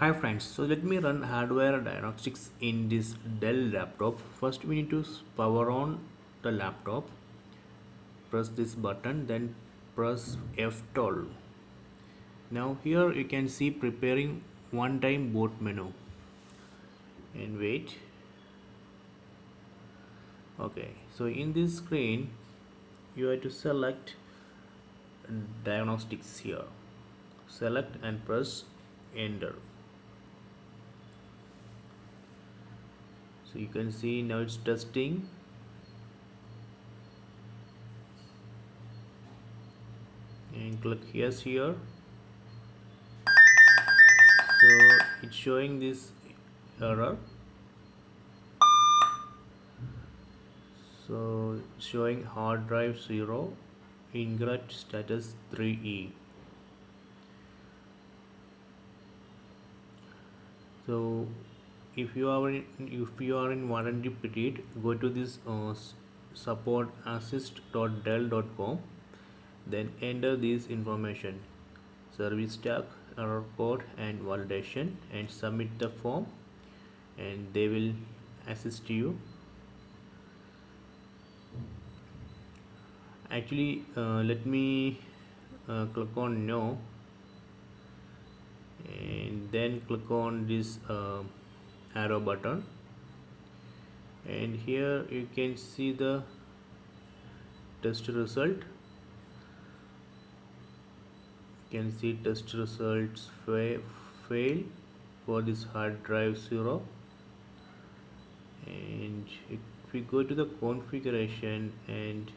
Hi friends, so let me run hardware diagnostics in this Dell laptop. First we need to power on the laptop, press this button, then press F12. Now here you can see preparing one time boot menu and wait. Okay, so in this screen you have to select diagnostics here. Select and press enter. So you can see now it's testing and click yes here. So it's showing this error, so showing hard drive 0, incorrect status 3e. So if you are in warranty period, go to this support assist.dell.com, then enter this information: service tag, error code and validation, and submit the form, and they will assist you. Actually, let me click on no, and then click on this arrow button, and here you can see the test result. You can see test results fail for this hard drive 0. And if we go to the configuration and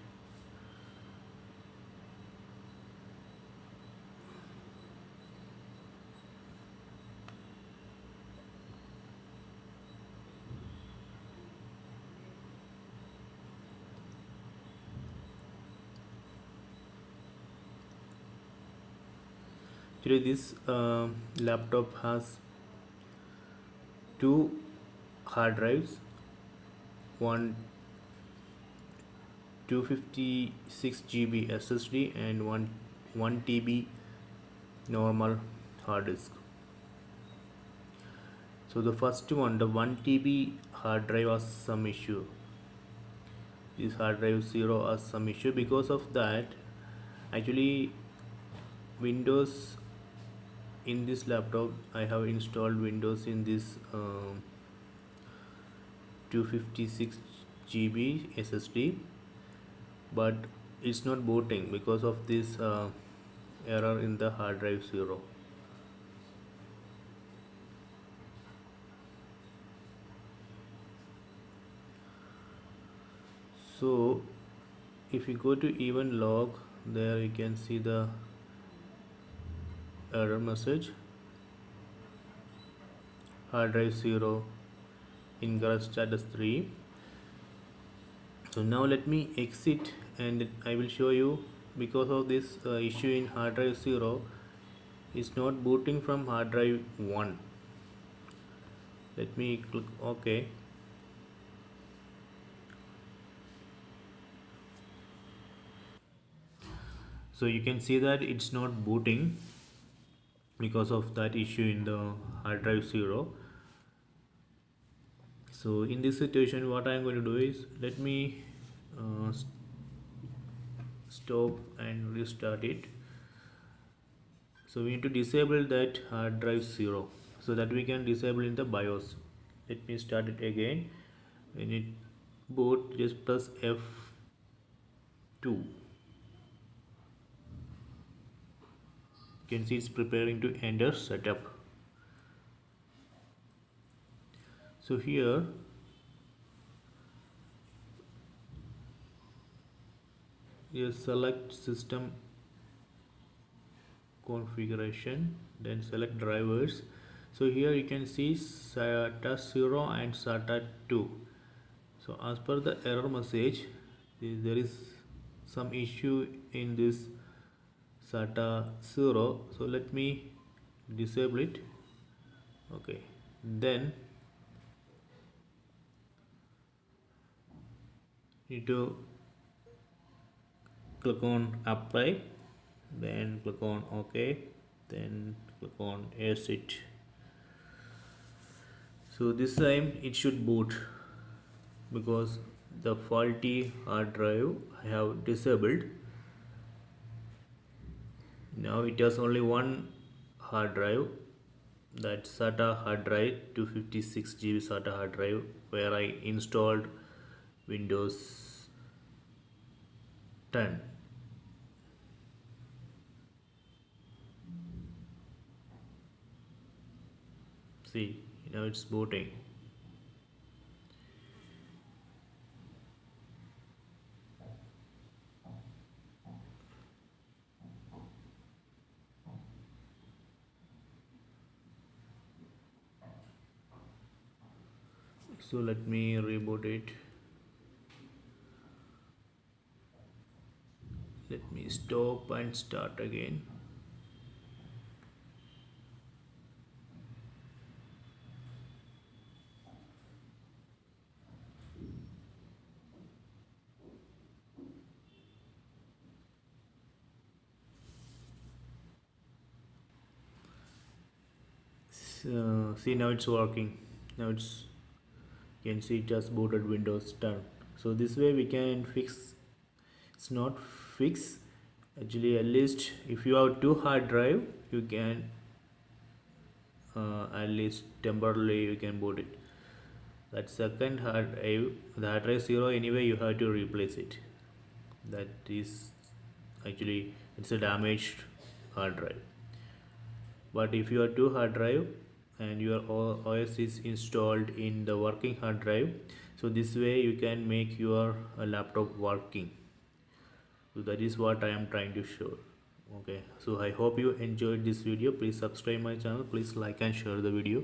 actually this laptop has two hard drives, one 256 GB SSD and one TB normal hard disk. So the first one, the 1 TB hard drive, has some issue. This hard drive 0 has some issue. Because of that, actually Windows in this laptop, I have installed Windows in this 256 GB SSD, but it's not booting because of this error in the hard drive 0. So if you go to event log, there you can see the error message: hard drive 0, incorrect status 3. So now let me exit and I will show you. Because of this issue in hard drive 0, is not booting from hard drive 1. Let me click OK. So you can see that it's not booting because of that issue in the hard drive 0. So in this situation, what I'm going to do is, let me stop and restart it. So we need to disable that hard drive 0 so that we can disable in the BIOS. Let me start it again. When it boot, just press F2. You can see it's preparing to enter setup. So here you select system configuration, then select drivers. So here you can see SATA 0 and SATA 2. So as per the error message, there is some issue in this SATA 0. So let me disable it. Okay, then need to click on apply, then click on OK, then click on exit. So this time it should boot because the faulty hard drive I have disabled. Now it has only one hard drive, that SATA hard drive, 256 GB SATA hard drive, where I installed Windows 10. See, now it's booting. So let me reboot it. Let me stop and start again. So, see, now it's working. Now it's, you can see it just booted Windows 10. So this way we can fix. It's not fix. Actually, at least if you have two hard drive, you can at least temporarily you can boot it. That second hard drive, the hard drive 0, anyway you have to replace it. That is actually, it's a damaged hard drive. But if you have two hard drive and your OS is installed in the working hard drive, so this way you can make your laptop working. So that is what I am trying to show. Okay, so I hope you enjoyed this video. Please subscribe my channel, please like and share the video.